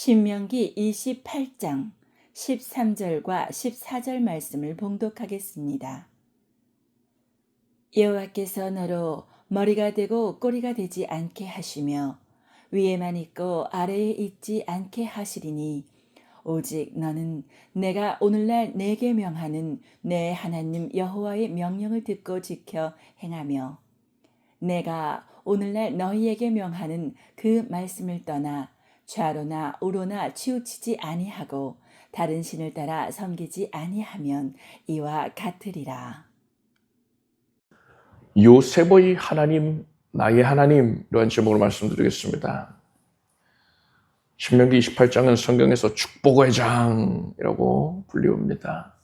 신명기 28장 13절과 14절 말씀을 봉독하겠습니다. 여호와께서 너로 머리가 되고 꼬리가 되지 않게 하시며 위에만 있고 아래에 있지 않게 하시리니 오직 너는 내가 오늘날 내게 명하는 내 하나님 여호와의 명령을 듣고 지켜 행하며 내가 오늘날 너희에게 명하는 그 말씀을 떠나 좌로나 우로나 치우치지 아니하고 다른 신을 따라 섬기지 아니하면 이와 같으리라. 요셉의 하나님, 나의 하나님, 이런 제목으로 말씀드리겠습니다. 신명기 28장은 성경에서 축복의 장이라고 불리웁니다.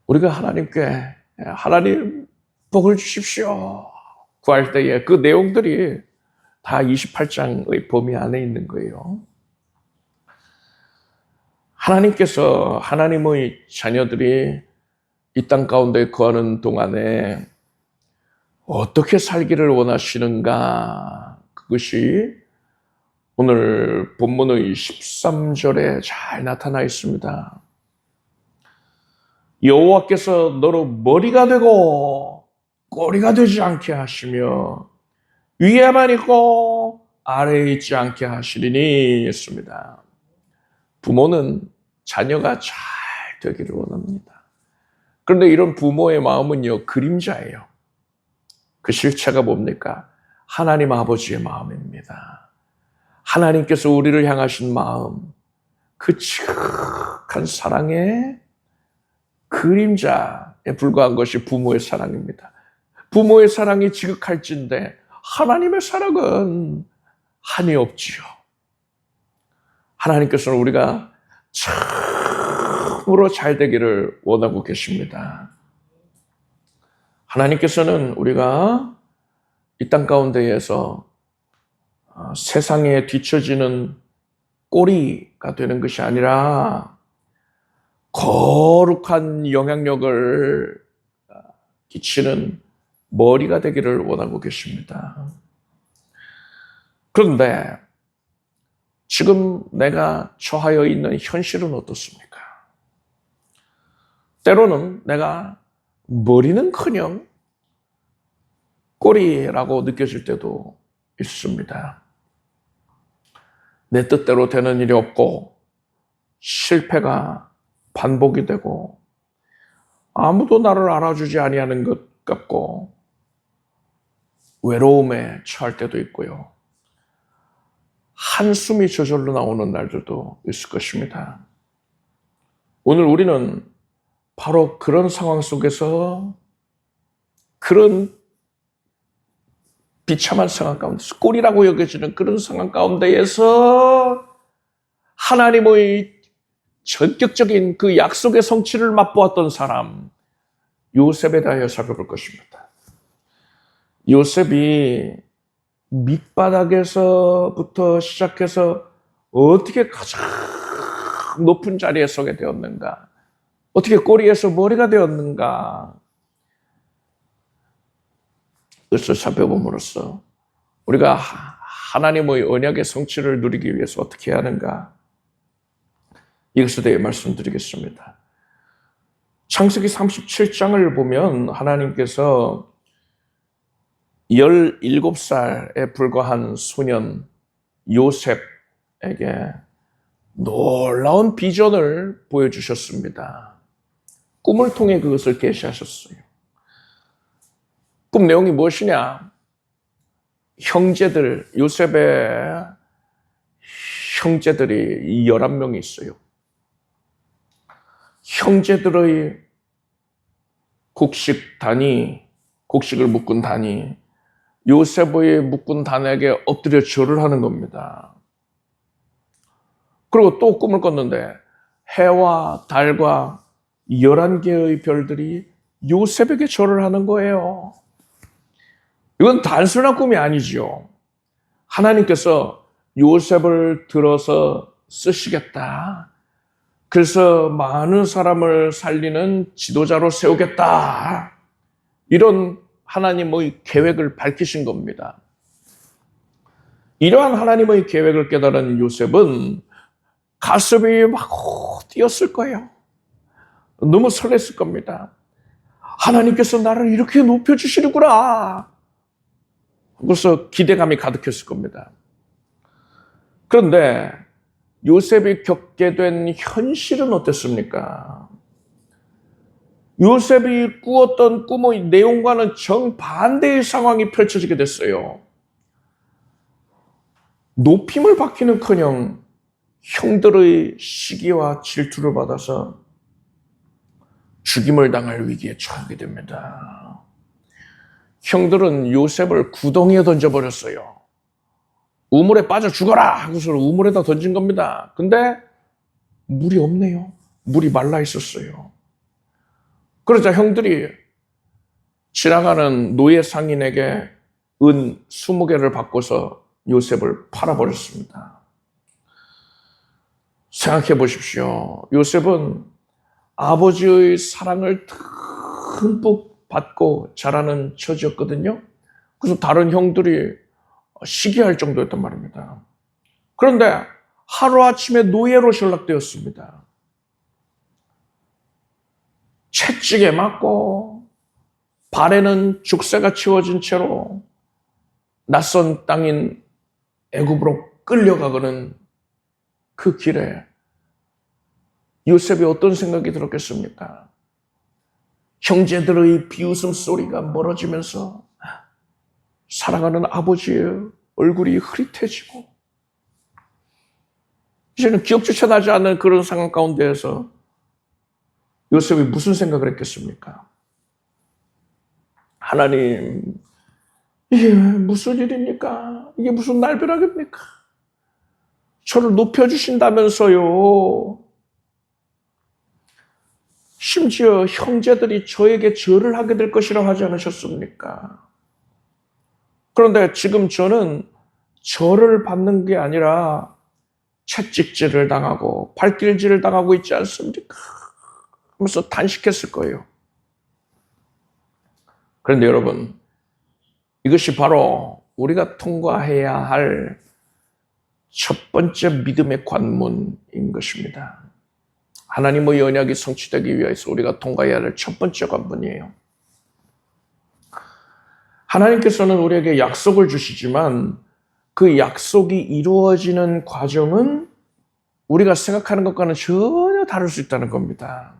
우리가 하나님께 하나님 복을 주십시오 구할 때에 그 내용들이 다 28장의 범위 안에 있는 거예요. 하나님께서 하나님의 자녀들이 이 땅 가운데 거하는 동안에 어떻게 살기를 원하시는가, 그것이 오늘 본문의 13절에 잘 나타나 있습니다. 여호와께서 너로 머리가 되고 꼬리가 되지 않게 하시며 위에만 있고 아래에 있지 않게 하시리니 했습니다. 부모는 자녀가 잘 되기를 원합니다. 그런데 이런 부모의 마음은요, 그림자예요. 그 실체가 뭡니까? 하나님 아버지의 마음입니다. 하나님께서 우리를 향하신 마음, 그 지극한 사랑의 그림자에 불과한 것이 부모의 사랑입니다. 부모의 사랑이 지극할진데 하나님의 사랑은 한이 없지요. 하나님께서는 우리가 참으로 잘 되기를 원하고 계십니다. 하나님께서는 우리가 이 땅 가운데에서 세상에 뒤처지는 꼬리가 되는 것이 아니라 거룩한 영향력을 끼치는 머리가 되기를 원하고 계십니다. 그런데 지금 내가 처하여 있는 현실은 어떻습니까? 때로는 내가 머리는커녕 꼬리라고 느껴질 때도 있습니다. 내 뜻대로 되는 일이 없고 실패가 반복이 되고 아무도 나를 알아주지 아니하는 것 같고 외로움에 처할 때도 있고요. 한숨이 저절로 나오는 날들도 있을 것입니다. 오늘 우리는 바로 그런 상황 속에서, 그런 비참한 상황 가운데서, 꼴이라고 여겨지는 그런 상황 가운데에서 하나님의 전격적인 그 약속의 성취를 맛보았던 사람, 요셉에 대하여 살펴볼 것입니다. 요셉이 밑바닥에서부터 시작해서 어떻게 가장 높은 자리에 서게 되었는가, 어떻게 꼬리에서 머리가 되었는가, 그것을 살펴봄으로써 우리가 하나님의 언약의 성취를 누리기 위해서 어떻게 해야 하는가, 이것에 대해 말씀드리겠습니다. 창세기 37장을 보면 하나님께서 17살에 불과한 소년 요셉에게 놀라운 비전을 보여주셨습니다. 꿈을 통해 그것을 계시하셨어요. 꿈 내용이 무엇이냐? 형제들, 요셉의 형제들이 11명이 있어요. 형제들의 곡식을 묶은 단이 요셉의 묶은 단에게 엎드려 절을 하는 겁니다. 그리고 또 꿈을 꿨는데 해와 달과 11개의 별들이 요셉에게 절을 하는 거예요. 이건 단순한 꿈이 아니지요. 하나님께서 요셉을 들어서 쓰시겠다. 그래서 많은 사람을 살리는 지도자로 세우겠다. 이런 하나님의 계획을 밝히신 겁니다. 이러한 하나님의 계획을 깨달은 요셉은 가슴이 막 뛰었을 거예요. 너무 설렜을 겁니다. 하나님께서 나를 이렇게 높여주시는구나. 그래서 기대감이 가득했을 겁니다. 그런데 요셉이 겪게 된 현실은 어땠습니까? 요셉이 꾸었던 꿈의 내용과는 정반대의 상황이 펼쳐지게 됐어요. 높임을 받기는커녕 형들의 시기와 질투를 받아서 죽임을 당할 위기에 처하게 됩니다. 형들은 요셉을 구덩이에 던져버렸어요. 우물에 빠져 죽어라 하고서 우물에다 던진 겁니다. 근데 물이 없네요. 물이 말라 있었어요. 그러자 형들이 지나가는 노예 상인에게 은 20개를 바꿔서 요셉을 팔아버렸습니다. 생각해 보십시오. 요셉은 아버지의 사랑을 듬뿍 받고 자라는 처지였거든요. 그래서 다른 형들이 시기할 정도였단 말입니다. 그런데 하루아침에 노예로 전락되었습니다. 채찍에 맞고 발에는 죽새가 치워진 채로 낯선 땅인 애굽으로 끌려가고는 그 길에 요셉이 어떤 생각이 들었겠습니까? 형제들의 비웃음 소리가 멀어지면서 사랑하는 아버지의 얼굴이 흐릿해지고 이제는 기억조차 나지 않는 그런 상황 가운데에서 요셉이 무슨 생각을 했겠습니까? 하나님, 이게 무슨 일입니까? 이게 무슨 날벼락입니까? 저를 높여주신다면서요. 심지어 형제들이 저에게 절을 하게 될 것이라 하지 않으셨습니까? 그런데 지금 저는 절을 받는 게 아니라 채찍질을 당하고 발길질을 당하고 있지 않습니까? 하면서 단식했을 거예요. 그런데 여러분, 이것이 바로 우리가 통과해야 할 첫 번째 믿음의 관문인 것입니다. 하나님의 언약이 성취되기 위해서 우리가 통과해야 할 첫 번째 관문이에요. 하나님께서는 우리에게 약속을 주시지만 그 약속이 이루어지는 과정은 우리가 생각하는 것과는 전혀 다를 수 있다는 겁니다.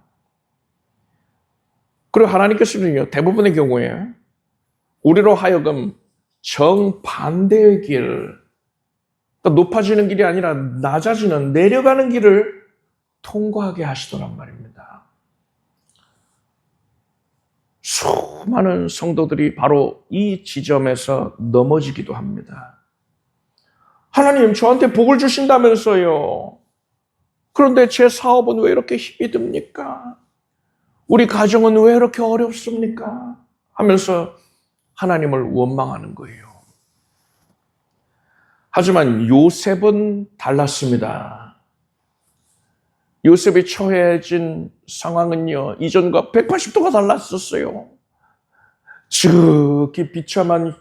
그리고 하나님께서는요, 대부분의 경우에 우리로 하여금 정반대의 길, 그러니까 높아지는 길이 아니라 낮아지는, 내려가는 길을 통과하게 하시더란 말입니다. 수많은 성도들이 바로 이 지점에서 넘어지기도 합니다. 하나님, 저한테 복을 주신다면서요. 그런데 제 사업은 왜 이렇게 힘이 듭니까? 우리 가정은 왜 이렇게 어렵습니까? 하면서 하나님을 원망하는 거예요. 하지만 요셉은 달랐습니다. 요셉이 처해진 상황은요, 이전과 180도가 달랐었어요. 지극히 비천한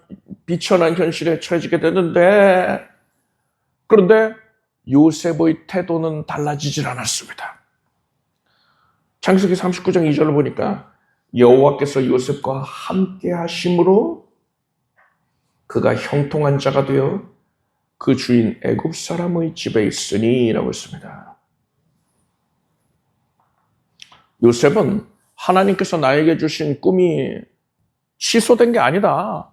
현실에 처해지게 되는데, 그런데 요셉의 태도는 달라지질 않았습니다. 창세기 39장 2절을 보니까 여호와께서 요셉과 함께 하심으로 그가 형통한 자가 되어 그 주인 애굽 사람의 집에 있으니 라고 했습니다. 요셉은 하나님께서 나에게 주신 꿈이 취소된 게 아니다.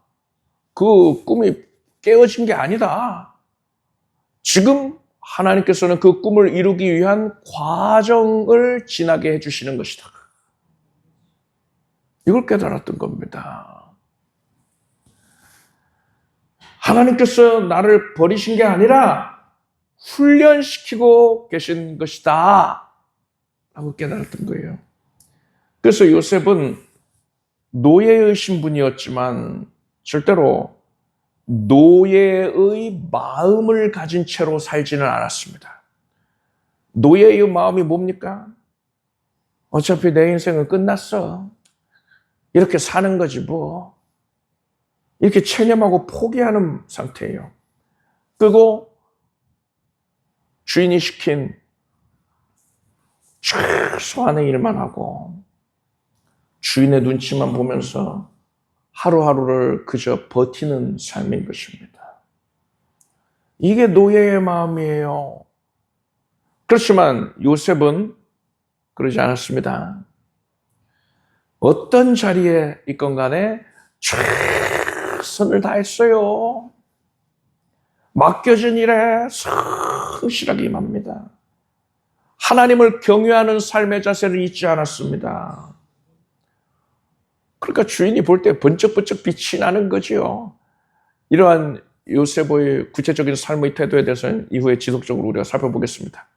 그 꿈이 깨어진 게 아니다. 지금 하나님께서는 그 꿈을 이루기 위한 과정을 지나게 해주시는 것이다. 이걸 깨달았던 겁니다. 하나님께서 나를 버리신 게 아니라 훈련시키고 계신 것이다. 라고 깨달았던 거예요. 그래서 요셉은 노예의 신분이었지만 절대로 노예의 마음을 가진 채로 살지는 않았습니다. 노예의 마음이 뭡니까? 어차피 내 인생은 끝났어. 이렇게 사는 거지 뭐. 이렇게 체념하고 포기하는 상태예요. 끄고 주인이 시킨 최소한의 일만 하고 주인의 눈치만 보면서 하루하루를 그저 버티는 삶인 것입니다. 이게 노예의 마음이에요. 그렇지만 요셉은 그러지 않았습니다. 어떤 자리에 있건 간에 최선을 다했어요. 맡겨진 일에 성실하게 임합니다. 하나님을 경외하는 삶의 자세를 잊지 않았습니다. 그러니까 주인이 볼 때 번쩍번쩍 빛이 나는 거지요. 이러한 요셉의 구체적인 삶의 태도에 대해서는 이후에 지속적으로 우리가 살펴보겠습니다.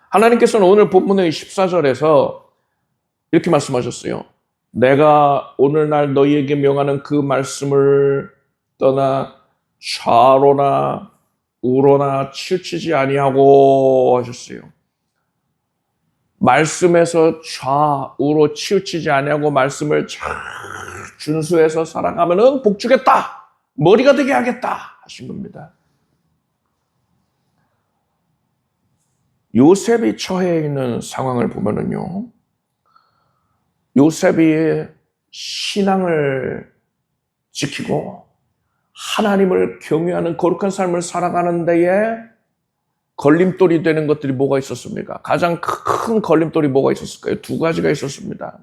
하나님께서는 오늘 본문의 14절에서 이렇게 말씀하셨어요. 내가 오늘날 너희에게 명하는 그 말씀을 떠나 좌로나 우로나 치우치지 아니하고 하셨어요. 말씀에서 좌우로 치우치지 아니하고 말씀을 잘 준수해서 살아가면은 복 주겠다. 머리가 되게 하겠다 하신 겁니다. 요셉이 처해 있는 상황을 보면은요. 요셉이 신앙을 지키고 하나님을 경외하는 거룩한 삶을 살아가는 데에 걸림돌이 되는 것들이 뭐가 있었습니까? 가장 큰 걸림돌이 뭐가 있었을까요? 두 가지가 있었습니다.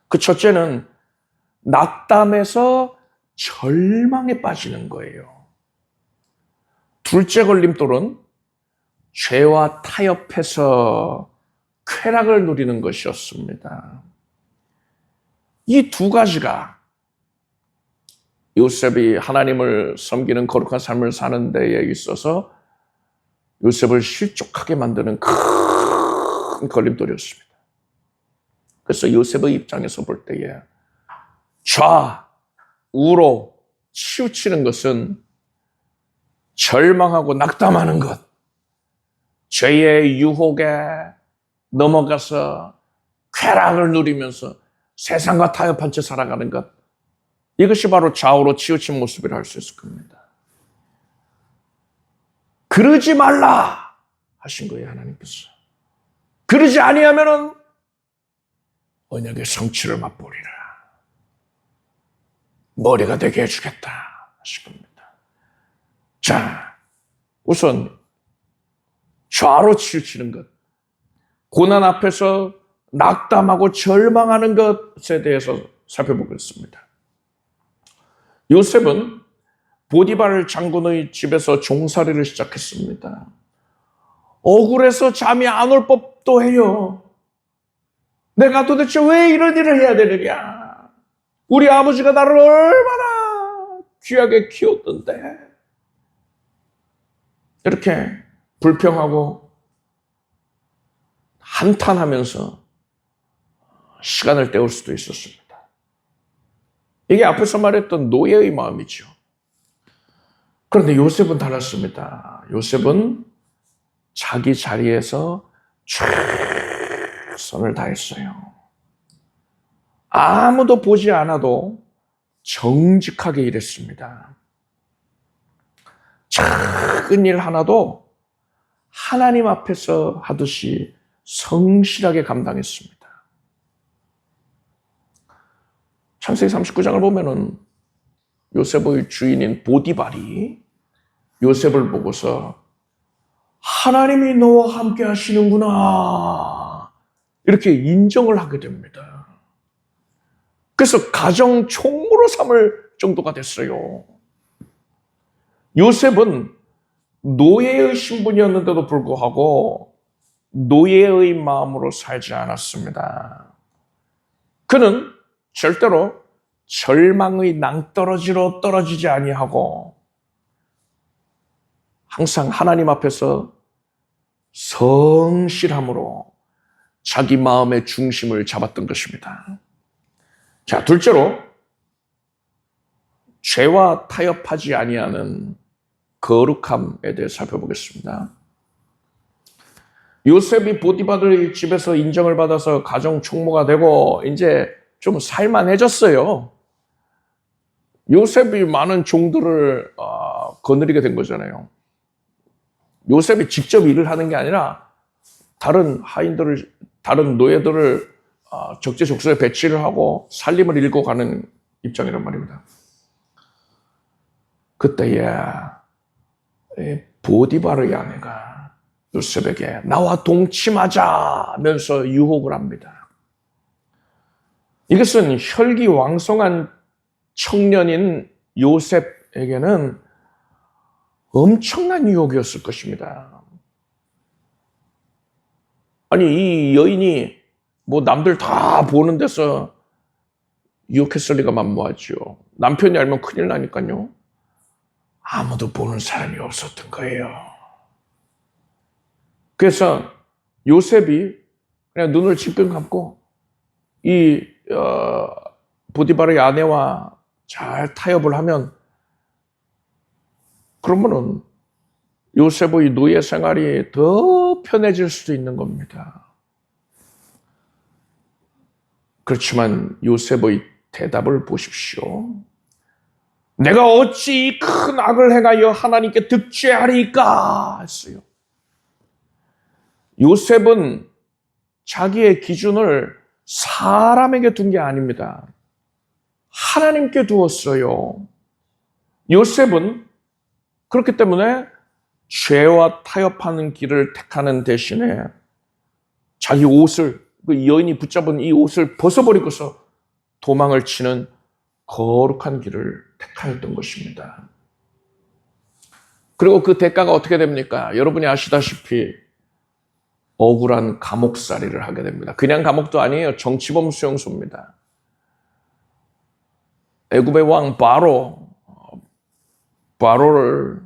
그 첫째는 낙담에서 절망에 빠지는 거예요. 둘째 걸림돌은 죄와 타협해서 쾌락을 누리는 것이었습니다. 이 두 가지가 요셉이 하나님을 섬기는 거룩한 삶을 사는 데에 있어서 요셉을 실족하게 만드는 큰 걸림돌이었습니다. 그래서 요셉의 입장에서 볼 때에 좌우로 치우치는 것은 절망하고 낙담하는 것, 죄의 유혹에 넘어가서 쾌락을 누리면서 세상과 타협한 채 살아가는 것, 이것이 바로 좌우로 치우친 모습이라 할 수 있을 겁니다. 그러지 말라 하신 거예요, 하나님께서. 그러지 아니하면은 언약의 성취를 맛보리라. 머리가 되게 해주겠다 하신 겁니다. 자, 우선 좌로 치우치는 것, 고난 앞에서 낙담하고 절망하는 것에 대해서 살펴보겠습니다. 요셉은 보디발 장군의 집에서 종살이를 시작했습니다. 억울해서 잠이 안 올 법도 해요. 내가 도대체 왜 이런 일을 해야 되느냐. 우리 아버지가 나를 얼마나 귀하게 키웠던데. 이렇게 불평하고 한탄하면서 시간을 때울 수도 있었습니다. 이게 앞에서 말했던 노예의 마음이죠. 그런데 요셉은 달랐습니다. 요셉은 자기 자리에서 최선을 다했어요. 아무도 보지 않아도 정직하게 일했습니다. 작은 일 하나도 하나님 앞에서 하듯이 성실하게 감당했습니다. 창세기 39장을 보면은 요셉의 주인인 보디발이 요셉을 보고서 하나님이 너와 함께 하시는구나 이렇게 인정을 하게 됩니다. 그래서 가정 총무로 삼을 정도가 됐어요. 요셉은 노예의 신분이었는데도 불구하고 노예의 마음으로 살지 않았습니다. 그는 절대로 절망의 낭떠러지로 떨어지지 아니하고 항상 하나님 앞에서 성실함으로 자기 마음의 중심을 잡았던 것입니다. 자, 둘째로 죄와 타협하지 아니하는 거룩함에 대해 살펴보겠습니다. 요셉이 보디발의 집에서 인정을 받아서 가정 총무가 되고 이제 좀 살만해졌어요. 요셉이 많은 종들을 거느리게 된 거잖아요. 요셉이 직접 일을 하는 게 아니라 다른 하인들을, 다른 노예들을 적재적소에 배치를 하고 살림을 일궈 가는 입장이란 말입니다. 그때에 보디바르의 아내가 요셉에게 나와 동침하자면서 유혹을 합니다. 이것은 혈기왕성한 청년인 요셉에게는 엄청난 유혹이었을 것입니다. 아니, 이 여인이 뭐 남들 다 보는 데서 유혹했을 리가 만무하죠. 남편이 알면 큰일 나니까요. 아무도 보는 사람이 없었던 거예요. 그래서 요셉이 그냥 눈을 찔끔 감고 이 보디바르의 아내와 잘 타협을 하면 그러면은 요셉의 노예 생활이 더 편해질 수도 있는 겁니다. 그렇지만 요셉의 대답을 보십시오. 내가 어찌 큰 악을 행하여 하나님께 득죄하리까 했어요. 요셉은 자기의 기준을 사람에게 둔 게 아닙니다. 하나님께 두었어요. 요셉은 그렇기 때문에 죄와 타협하는 길을 택하는 대신에 자기 옷을, 그 여인이 붙잡은 이 옷을 벗어버리고서 도망을 치는 거룩한 길을 택하였던 것입니다. 그리고 그 대가가 어떻게 됩니까? 여러분이 아시다시피 억울한 감옥살이를 하게 됩니다. 그냥 감옥도 아니에요. 정치범 수용소입니다. 애굽의 왕 바로를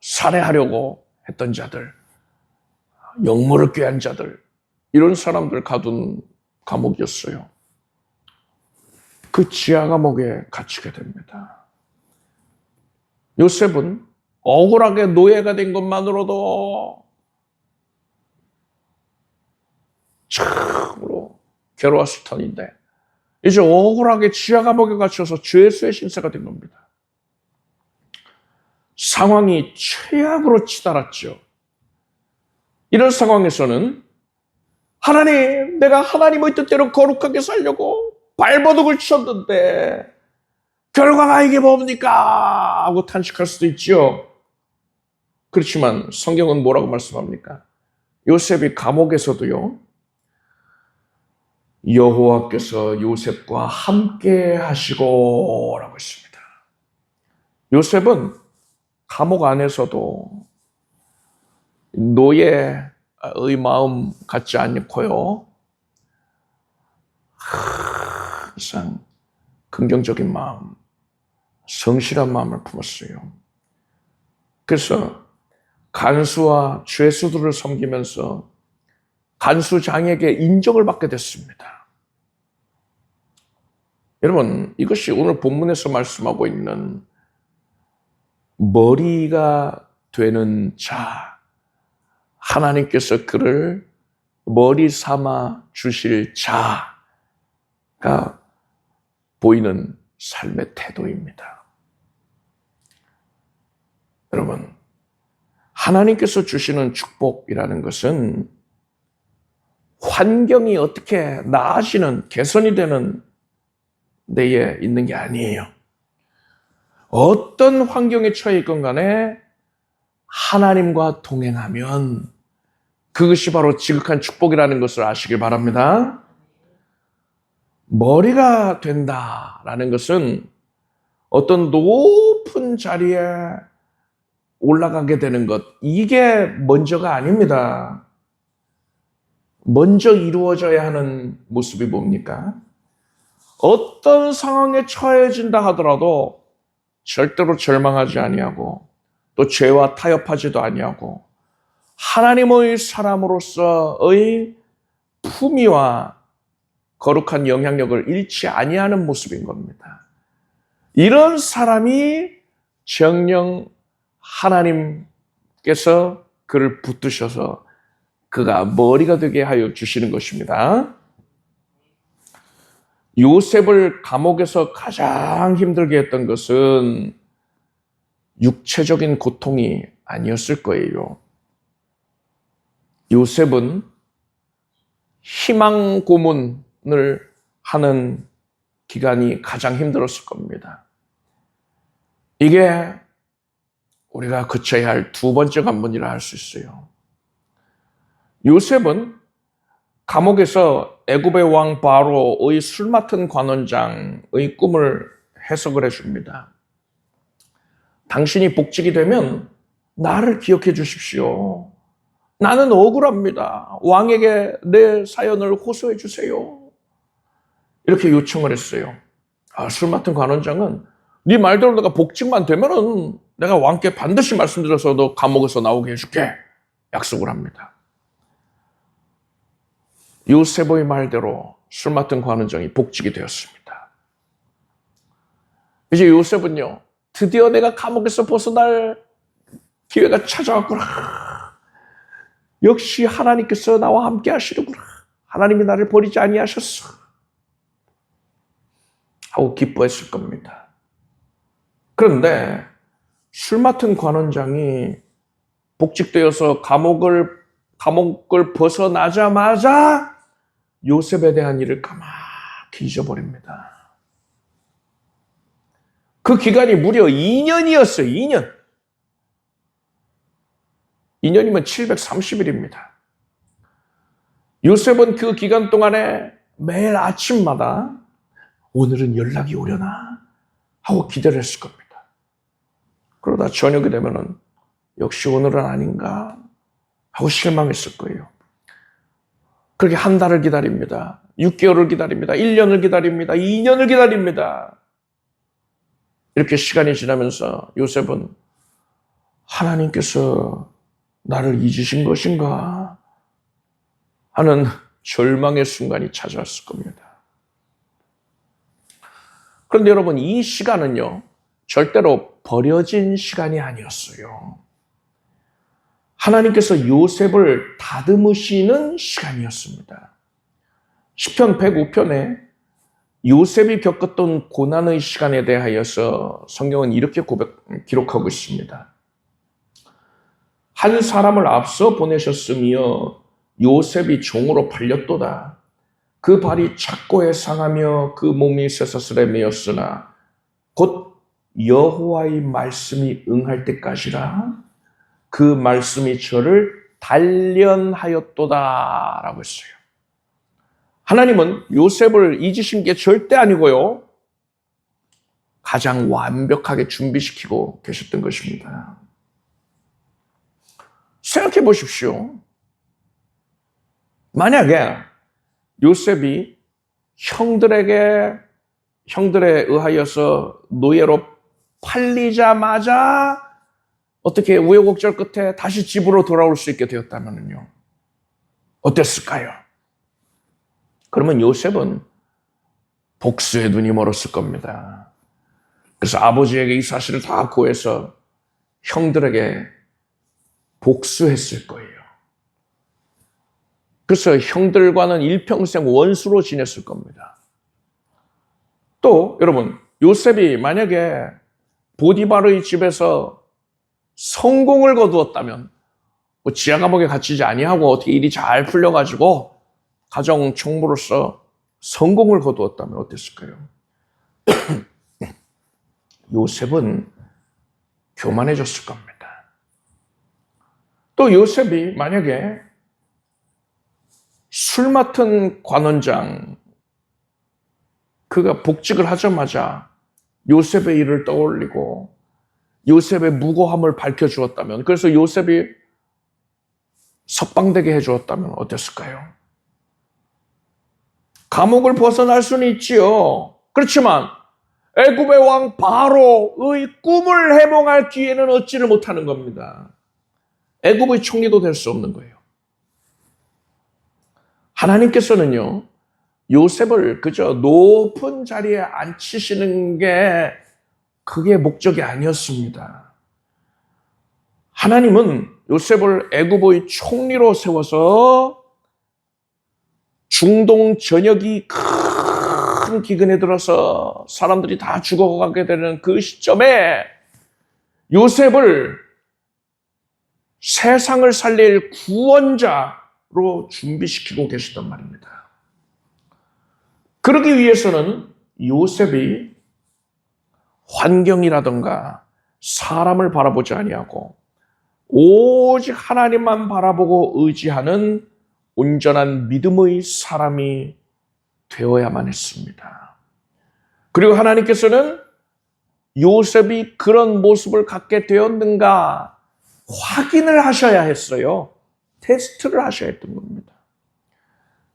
살해하려고 했던 자들, 영모를 꾀한 자들, 이런 사람들 가둔 감옥이었어요. 그 지하 감옥에 갇히게 됩니다. 요셉은 억울하게 노예가 된 것만으로도 참으로 괴로웠을 터인데 이제 억울하게 지하 감옥에 갇혀서 죄수의 신세가 된 겁니다. 상황이 최악으로 치달았죠. 이런 상황에서는 하나님, 내가 하나님의 뜻대로 거룩하게 살려고 발버둥을 쳤는데 결과가 이게 뭡니까? 하고 탄식할 수도 있죠. 그렇지만 성경은 뭐라고 말씀합니까? 요셉이 감옥에서도요, 여호와께서 요셉과 함께 하시고 라고 했습니다. 요셉은 감옥 안에서도 노예의 마음 같지 않고요, 항상 긍정적인 마음, 성실한 마음을 품었어요. 그래서 간수와 죄수들을 섬기면서 간수장에게 인정을 받게 됐습니다. 여러분, 이것이 오늘 본문에서 말씀하고 있는 머리가 되는 자, 하나님께서 그를 머리 삼아 주실 자가 보이는 삶의 태도입니다. 여러분, 하나님께서 주시는 축복이라는 것은 환경이 어떻게 나아지는, 개선이 되는 데에 있는 게 아니에요. 어떤 환경에 처해 있건 간에 하나님과 동행하면 그것이 바로 지극한 축복이라는 것을 아시길 바랍니다. 머리가 된다라는 것은 어떤 높은 자리에 올라가게 되는 것, 이게 먼저가 아닙니다. 먼저 이루어져야 하는 모습이 뭡니까? 어떤 상황에 처해진다 하더라도 절대로 절망하지 아니하고 또 죄와 타협하지도 아니하고 하나님의 사람으로서의 품위와 거룩한 영향력을 잃지 아니하는 모습인 겁니다. 이런 사람이 정녕 하나님께서 그를 붙드셔서 그가 머리가 되게 하여 주시는 것입니다. 요셉을 감옥에서 가장 힘들게 했던 것은 육체적인 고통이 아니었을 거예요. 요셉은 희망 고문을 하는 기간이 가장 힘들었을 겁니다. 이게 우리가 거쳐야 할 두 번째 관문이라 할 수 있어요. 요셉은 감옥에서 애굽의 왕 바로의 술 맡은 관원장의 꿈을 해석을 해줍니다. 당신이 복직이 되면 나를 기억해 주십시오. 나는 억울합니다. 왕에게 내 사연을 호소해 주세요. 이렇게 요청을 했어요. 술 맡은 관원장은 네 말대로 내가 복직만 되면은 내가 왕께 반드시 말씀드려서 너 감옥에서 나오게 해줄게. 약속을 합니다. 요셉의 말대로 술 맡은 관원장이 복직이 되었습니다. 이제 요셉은요, 드디어 내가 감옥에서 벗어날 기회가 찾아왔구나. 역시 하나님께서 나와 함께 하시는구나. 하나님이 나를 버리지 아니하셨어. 하고 기뻐했을 겁니다. 그런데 술 맡은 관원장이 복직되어서 감옥을 벗어나자마자 요셉에 대한 일을 까맣게 잊어버립니다. 그 기간이 무려 2년이었어요. 2년. 2년이면 730일입니다. 요셉은 그 기간 동안에 매일 아침마다 오늘은 연락이 오려나 하고 기다렸을 겁니다. 그러다 저녁이 되면은 역시 오늘은 아닌가 하고 실망했을 거예요. 그렇게 한 달을 기다립니다. 6개월을 기다립니다. 1년을 기다립니다. 2년을 기다립니다. 이렇게 시간이 지나면서 요셉은 하나님께서 나를 잊으신 것인가 하는 절망의 순간이 찾아왔을 겁니다. 그런데 여러분, 이 시간은요, 절대로 버려진 시간이 아니었어요. 하나님께서 요셉을 다듬으시는 시간이었습니다. 시편 105편에 요셉이 겪었던 고난의 시간에 대하여서 성경은 이렇게 기록하고 있습니다. 한 사람을 앞서 보내셨으며 요셉이 종으로 팔렸도다. 그 발이 착고에 상하며 그 몸이 쇠사슬에 매였으나 곧 여호와의 말씀이 응할 때까지라 그 말씀이 저를 단련하였도다 라고 했어요. 하나님은 요셉을 잊으신 게 절대 아니고요, 가장 완벽하게 준비시키고 계셨던 것입니다. 생각해 보십시오. 만약에 요셉이 형들에 의하여서 노예로 팔리자마자 어떻게 우여곡절 끝에 다시 집으로 돌아올 수 있게 되었다면요, 어땠을까요? 그러면 요셉은 복수의 눈이 멀었을 겁니다. 그래서 아버지에게 이 사실을 다 고해서 형들에게 복수했을 거예요. 그래서 형들과는 일평생 원수로 지냈을 겁니다. 또 여러분, 요셉이 만약에 보디발의 집에서 성공을 거두었다면, 지하 감옥에 갇히지 아니하고 어떻게 일이 잘 풀려가지고 가정 총무로서 성공을 거두었다면 어땠을까요? 요셉은 교만해졌을 겁니다. 또 요셉이 만약에 술 맡은 관원장, 그가 복직을 하자마자 요셉의 일을 떠올리고 요셉의 무고함을 밝혀주었다면, 그래서 요셉이 석방되게 해주었다면 어땠을까요? 감옥을 벗어날 수는 있지요. 그렇지만 애굽의 왕 바로의 꿈을 해몽할 기회는 얻지를 못하는 겁니다. 애굽의 총리도 될 수 없는 거예요. 하나님께서는요, 요셉을 그저 높은 자리에 앉히시는 게 그게 목적이 아니었습니다. 하나님은 요셉을 애굽의 총리로 세워서 중동 전역이 큰 기근에 들어서 사람들이 다 죽어가게 되는 그 시점에 요셉을 세상을 살릴 구원자로 준비시키고 계시단 말입니다. 그러기 위해서는 요셉이 환경이라든가 사람을 바라보지 아니하고 오직 하나님만 바라보고 의지하는 온전한 믿음의 사람이 되어야만 했습니다. 그리고 하나님께서는 요셉이 그런 모습을 갖게 되었는가 확인을 하셔야 했어요. 테스트를 하셔야 했던 겁니다.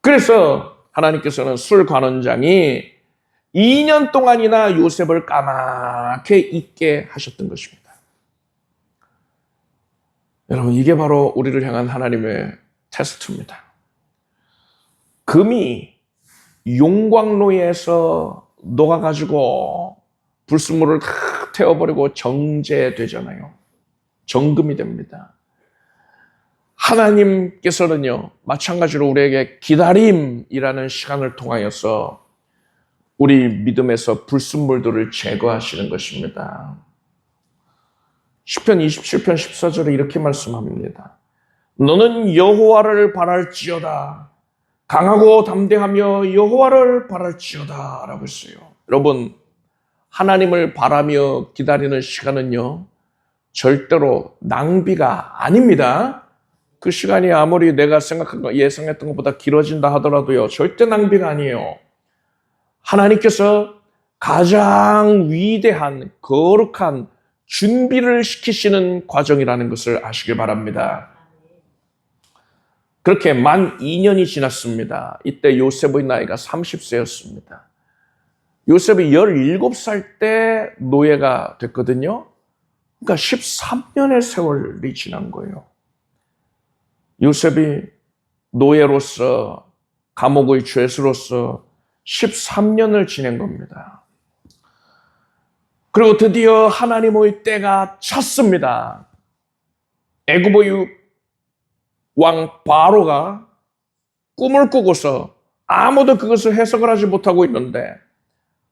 그래서 하나님께서는 술관원장이 2년 동안이나 요셉을 까맣게 잊게 하셨던 것입니다. 여러분, 이게 바로 우리를 향한 하나님의 테스트입니다. 금이 용광로에서 녹아가지고 불순물을 다 태워버리고 정제되잖아요. 정금이 됩니다. 하나님께서는요, 마찬가지로 우리에게 기다림이라는 시간을 통하여서 우리 믿음에서 불순물들을 제거하시는 것입니다. 시편 27편 14절에 이렇게 말씀합니다. 너는 여호와를 바랄지어다. 강하고 담대하며 여호와를 바랄지어다 라고 했어요. 여러분, 하나님을 바라며 기다리는 시간은요, 절대로 낭비가 아닙니다. 그 시간이 아무리 내가 예상했던 것보다 길어진다 하더라도요, 절대 낭비가 아니에요. 하나님께서 가장 위대한 거룩한 준비를 시키시는 과정이라는 것을 아시길 바랍니다. 그렇게 만 2년이 지났습니다. 이때 요셉의 나이가 30세였습니다. 요셉이 17살 때 노예가 됐거든요. 그러니까 13년의 세월이 지난 거예요. 요셉이 노예로서 감옥의 죄수로서 13년을 지낸 겁니다. 그리고 드디어 하나님의 때가 찼습니다. 애굽의 왕 바로가 꿈을 꾸고서 아무도 그것을 해석을 하지 못하고 있는데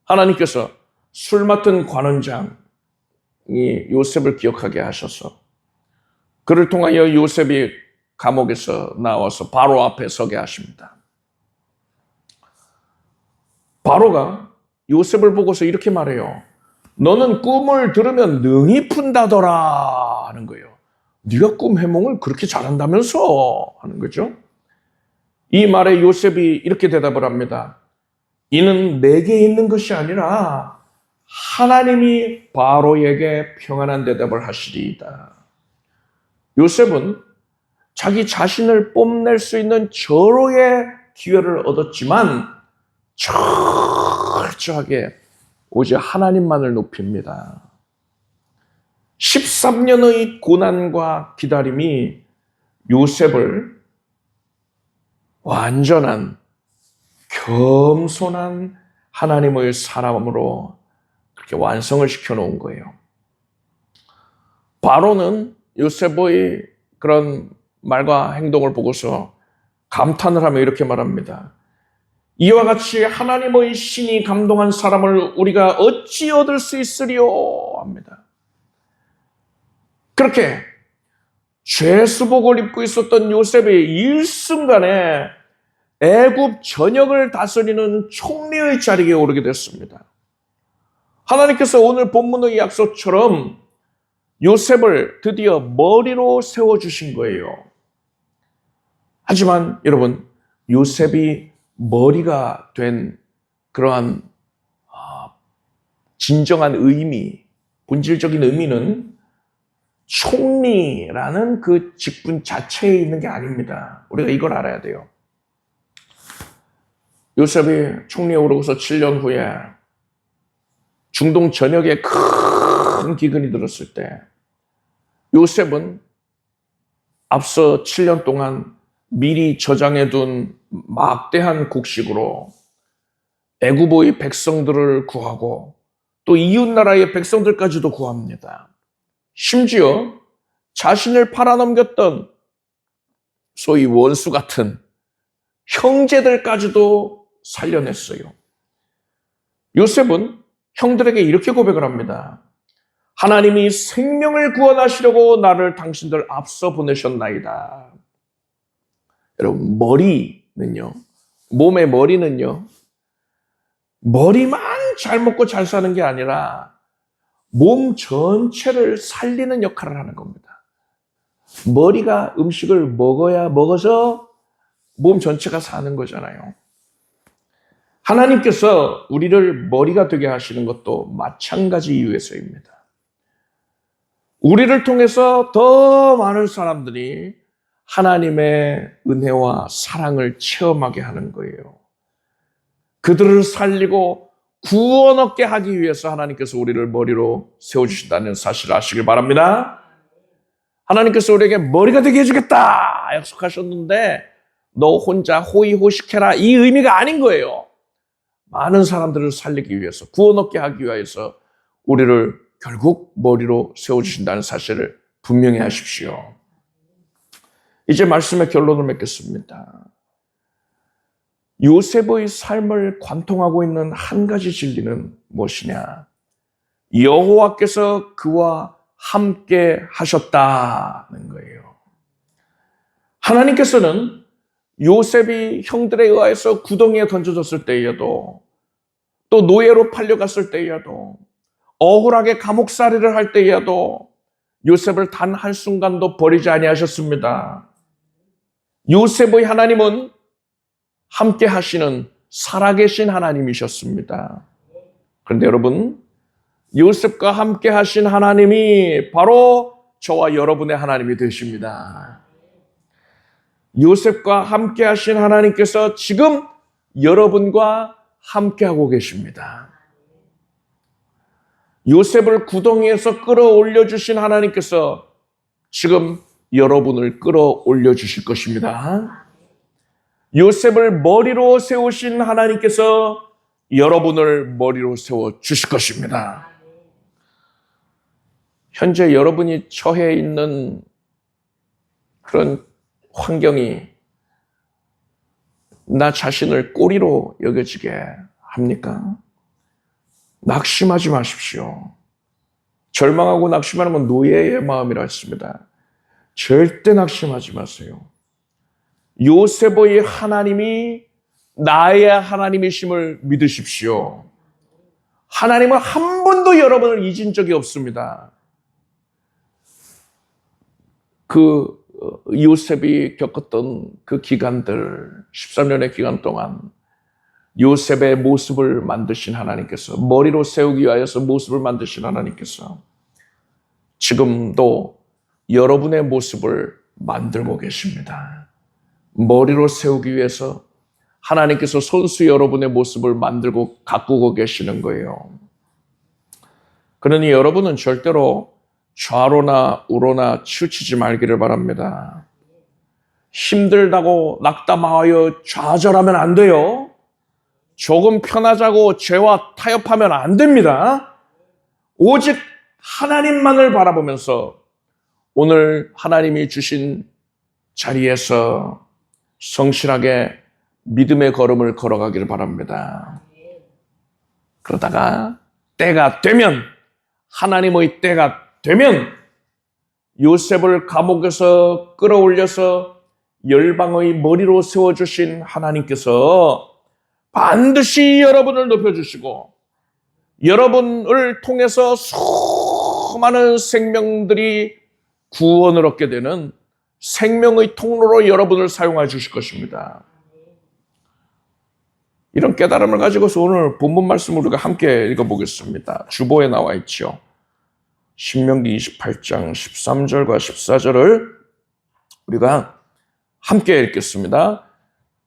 하나님께서 술 맡은 관원장이 요셉을 기억하게 하셔서 그를 통하여 요셉이 감옥에서 나와서 바로 앞에 서게 하십니다. 바로가 요셉을 보고서 이렇게 말해요. 너는 꿈을 들으면 능히 푼다더라 하는 거예요. 네가 꿈 해몽을 그렇게 잘한다면서 하는 거죠. 이 말에 요셉이 이렇게 대답을 합니다. 이는 내게 있는 것이 아니라 하나님이 바로에게 평안한 대답을 하시리이다. 요셉은 자기 자신을 뽐낼 수 있는 절호의 기회를 얻었지만 철저하게 오직 하나님만을 높입니다. 13년의 고난과 기다림이 요셉을 완전한 겸손한 하나님의 사람으로 그렇게 완성을 시켜놓은 거예요. 바로는 요셉의 그런 말과 행동을 보고서 감탄을 하며 이렇게 말합니다. 이와 같이 하나님의 신이 감동한 사람을 우리가 어찌 얻을 수 있으리요 합니다. 그렇게 죄수복을 입고 있었던 요셉이 일순간에 애굽 전역을 다스리는 총리의 자리에 오르게 됐습니다. 하나님께서 오늘 본문의 약속처럼 요셉을 드디어 머리로 세워주신 거예요. 하지만 여러분, 요셉이 머리가 된 그러한 진정한 의미, 본질적인 의미는 총리라는 그 직분 자체에 있는 게 아닙니다. 우리가 이걸 알아야 돼요. 요셉이 총리에 오르고서 7년 후에 중동 전역에 큰 기근이 들었을 때 요셉은 앞서 7년 동안 미리 저장해둔 막대한 곡식으로 애굽의 백성들을 구하고 또 이웃나라의 백성들까지도 구합니다. 심지어 자신을 팔아넘겼던 소위 원수 같은 형제들까지도 살려냈어요. 요셉은 형들에게 이렇게 고백을 합니다. 하나님이 생명을 구원하시려고 나를 당신들 앞서 보내셨나이다. 여러분, 머리는요, 몸의 머리는요, 머리만 잘 먹고 잘 사는 게 아니라 몸 전체를 살리는 역할을 하는 겁니다. 머리가 음식을 먹어서 몸 전체가 사는 거잖아요. 하나님께서 우리를 머리가 되게 하시는 것도 마찬가지 이유에서입니다. 우리를 통해서 더 많은 사람들이 하나님의 은혜와 사랑을 체험하게 하는 거예요. 그들을 살리고 구원 얻게 하기 위해서 하나님께서 우리를 머리로 세워주신다는 사실을 아시길 바랍니다. 하나님께서 우리에게 머리가 되게 해주겠다 약속하셨는데 너 혼자 호의호식해라 이 의미가 아닌 거예요. 많은 사람들을 살리기 위해서 구원 얻게 하기 위해서 우리를 결국 머리로 세워주신다는 사실을 분명히 하십시오. 이제 말씀의 결론을 맺겠습니다. 요셉의 삶을 관통하고 있는 한 가지 진리는 무엇이냐? 여호와께서 그와 함께 하셨다는 거예요. 하나님께서는 요셉이 형들에 의해서 구덩이에 던져졌을 때에도 또 노예로 팔려갔을 때에도 억울하게 감옥살이를 할 때에도 요셉을 단 한순간도 버리지 아니하셨습니다. 요셉의 하나님은 함께 하시는 살아계신 하나님이셨습니다. 그런데 여러분, 요셉과 함께 하신 하나님이 바로 저와 여러분의 하나님이 되십니다. 요셉과 함께 하신 하나님께서 지금 여러분과 함께하고 계십니다. 요셉을 구덩이에서 끌어올려 주신 하나님께서 지금 여러분을 끌어올려 주실 것입니다. 요셉을 머리로 세우신 하나님께서 여러분을 머리로 세워 주실 것입니다. 현재 여러분이 처해 있는 그런 환경이 나 자신을 꼬리로 여겨지게 합니까? 낙심하지 마십시오. 절망하고 낙심하는 건 노예의 마음이라 했습니다. 절대 낙심하지 마세요. 요셉의 하나님이 나의 하나님이심을 믿으십시오. 하나님은 한 번도 여러분을 잊은 적이 없습니다. 그 요셉이 겪었던 그 기간들, 13년의 기간 동안 요셉의 모습을 만드신 하나님께서, 머리로 세우기 위하여서 모습을 만드신 하나님께서 지금도 여러분의 모습을 만들고 계십니다. 머리로 세우기 위해서 하나님께서 손수 여러분의 모습을 만들고 가꾸고 계시는 거예요. 그러니 여러분은 절대로 좌로나 우로나 치우치지 말기를 바랍니다. 힘들다고 낙담하여 좌절하면 안 돼요. 조금 편하자고 죄와 타협하면 안 됩니다. 오직 하나님만을 바라보면서 오늘 하나님이 주신 자리에서 성실하게 믿음의 걸음을 걸어가기를 바랍니다. 그러다가 때가 되면, 하나님의 때가 되면 요셉을 감옥에서 끌어올려서 열방의 머리로 세워주신 하나님께서 반드시 여러분을 높여주시고 여러분을 통해서 수많은 생명들이 구원을 얻게 되는 생명의 통로로 여러분을 사용해 주실 것입니다. 이런 깨달음을 가지고서 오늘 본문 말씀을 우리가 함께 읽어보겠습니다. 주보에 나와 있죠. 신명기 28장 13절과 14절을 우리가 함께 읽겠습니다.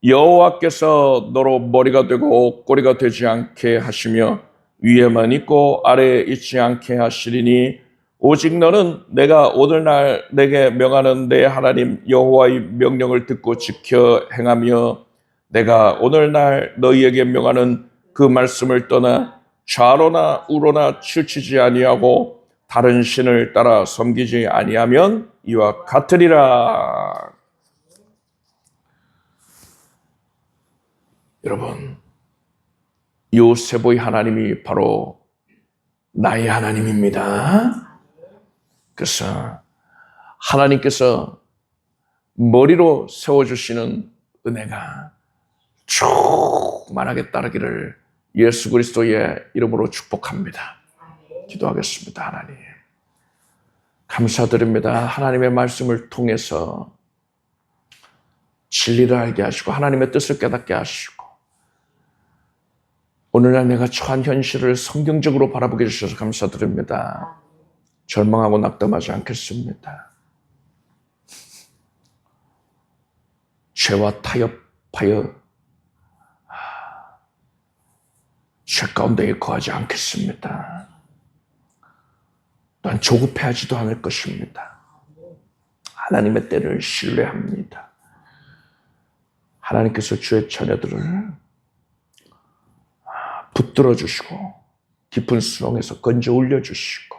여호와께서 너로 머리가 되고 꼬리가 되지 않게 하시며 위에만 있고 아래에 있지 않게 하시리니 오직 너는 내가 오늘날 내게 명하는 내 하나님 여호와의 명령을 듣고 지켜 행하며 내가 오늘날 너희에게 명하는 그 말씀을 떠나 좌로나 우로나 치우치지 아니하고 다른 신을 따라 섬기지 아니하면 이와 같으리라. 여러분, 요셉의 하나님이 바로 나의 하나님입니다. 그래서 하나님께서 머리로 세워주시는 은혜가 충만하게 따르기를 예수 그리스도의 이름으로 축복합니다. 기도하겠습니다. 하나님, 감사드립니다. 하나님의 말씀을 통해서 진리를 알게 하시고 하나님의 뜻을 깨닫게 하시고 오늘날 내가 처한 현실을 성경적으로 바라보게 해주셔서 감사드립니다. 절망하고 낙담하지 않겠습니다. 죄와 타협하여 죄 가운데 거하지 않겠습니다. 또한 조급해하지도 않을 것입니다. 하나님의 때를 신뢰합니다. 하나님께서 주의 자녀들을 붙들어 주시고 깊은 수렁에서 건져 올려주시고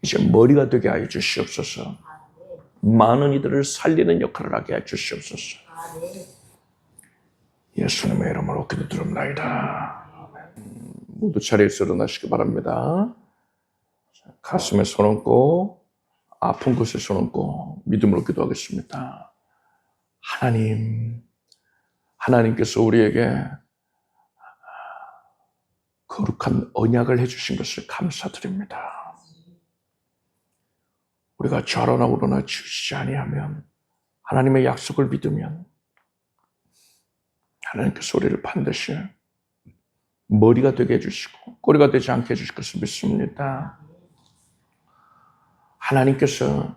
이제 머리가 되게 하여 주시옵소서. 많은 이들을 살리는 역할을 하게 해 주시옵소서. 예수님의 이름으로 기도드립니다. 모두 자리에서 일어나시기 바랍니다. 가슴에 손 얹고 아픈 곳에 손 얹고 믿음으로 기도하겠습니다. 하나님께서 우리에게 거룩한 언약을 해주신 것을 감사드립니다. 우리가 좌로나 우로나 치우치지 아니하면 하나님의 약속을 믿으면 하나님께서 우리를 반드시 머리가 되게 해주시고 꼬리가 되지 않게 해주실 것을 믿습니다. 하나님께서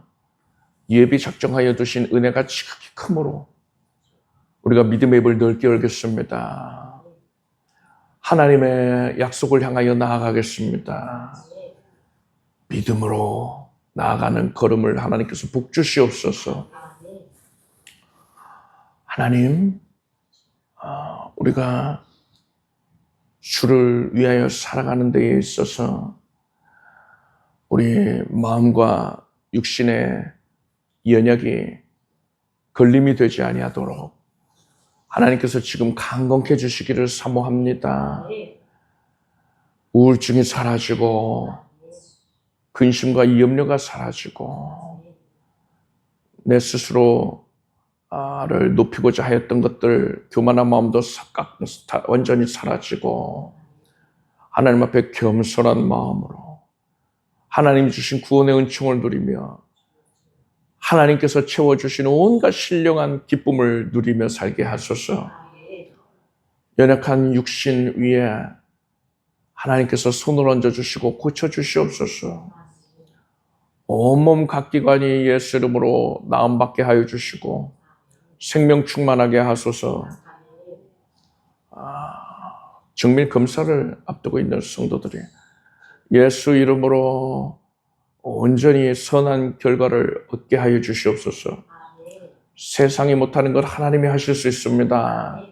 예비 작정하여 두신 은혜가 지극히 크므로 우리가 믿음의 입을 넓게 열겠습니다. 하나님의 약속을 향하여 나아가겠습니다. 믿음으로 나아가는 걸음을 하나님께서 복주시옵소서. 하나님, 우리가 주를 위하여 살아가는 데에 있어서 우리 마음과 육신의 연약이 걸림이 되지 아니하도록 하나님께서 지금 강건케 해주시기를 사모합니다. 우울증이 사라지고 근심과 이 염려가 사라지고 내 스스로를 높이고자 하였던 것들 교만한 마음도 완전히 사라지고 하나님 앞에 겸손한 마음으로 하나님이 주신 구원의 은총을 누리며 하나님께서 채워주시는 온갖 신령한 기쁨을 누리며 살게 하소서. 연약한 육신 위에 하나님께서 손을 얹어주시고 고쳐주시옵소서. 온몸 각 기관이 예수 이름으로 나음받게 하여 주시고 생명 충만하게 하소서. 정밀 검사를 앞두고 있는 성도들이 예수 이름으로 온전히 선한 결과를 얻게 하여 주시옵소서. 세상이 못하는 걸 하나님이 하실 수 있습니다.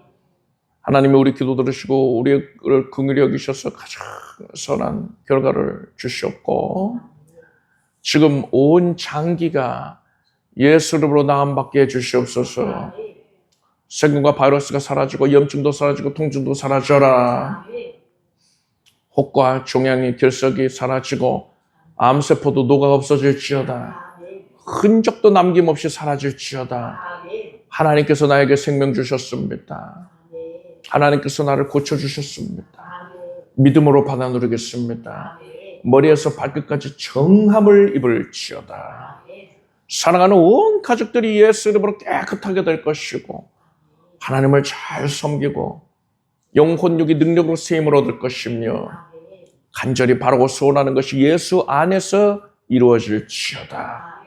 하나님이 우리 기도 들으시고 우리를 긍휼히 여기셔서 가장 선한 결과를 주시옵고 지금 온 장기가 예수 이름으로 나음받게 해 주시옵소서. 세균과 바이러스가 사라지고 염증도 사라지고 통증도 사라져라. 혹과 종양의 결석이 사라지고 암세포도 녹아 없어질지어다. 흔적도 남김없이 사라질지어다. 하나님께서 나에게 생명 주셨습니다. 하나님께서 나를 고쳐주셨습니다. 믿음으로 받아 누리겠습니다. 머리에서 발끝까지 정함을 입을지어다. 사랑하는 온 가족들이 예수 이름으로 깨끗하게 될 것이고 하나님을 잘 섬기고 영혼육이 능력으로 세임을 얻을 것이며 간절히 바라고 소원하는 것이 예수 안에서 이루어질지어다.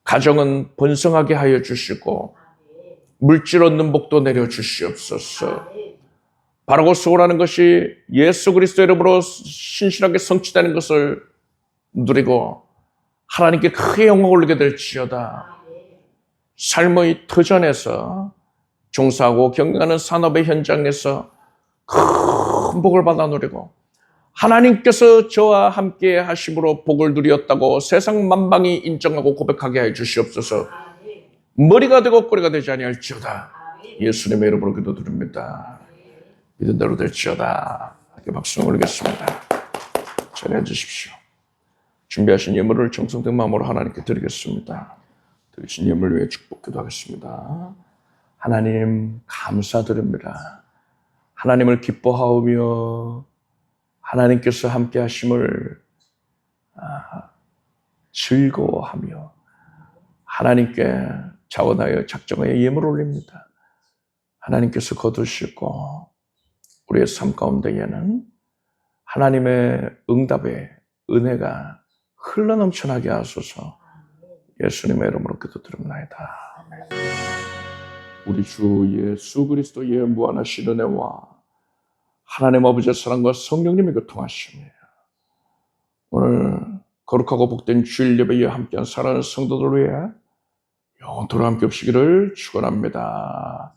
가정은 번성하게 하여 주시고 물질 얻는 복도 내려주시옵소서. 바라고 소원하는 것이 예수 그리스도 이름으로 신실하게 성취되는 것을 누리고 하나님께 크게 영광을 올리게 될지어다. 삶의 터전에서 종사하고 경영하는 산업의 현장에서 큰 복을 받아 누리고 하나님께서 저와 함께 하심으로 복을 누렸다고 세상 만방이 인정하고 고백하게 해 주시옵소서. 머리가 되고 꼬리가 되지 아니할지어다. 예수님의 이름으로 기도드립니다. 믿은 대로 될지어다. 함께 박수 올리겠습니다. 자리해 주십시오. 준비하신 예물을 정성된 마음으로 하나님께 드리겠습니다. 드리신 예물 위해 축복기도 하겠습니다. 하나님 감사드립니다. 하나님을 기뻐하오며 하나님께서 함께 하심을 즐거워하며 하나님께 자원하여 작정하여 예물을 올립니다. 하나님께서 거두시고 우리의 삶 가운데에는 하나님의 응답의 은혜가 흘러넘쳐나게 하소서. 예수님의 이름으로 기도드립니다. 우리 주 예수 그리스도의 무한하신 은혜와 하나님 아버지의 사랑과 성령님의 교통하심이 오늘 거룩하고 복된 주일 예배에 함께한 사랑하는 성도들 위해 영원토록 함께 없시기를 축원합니다.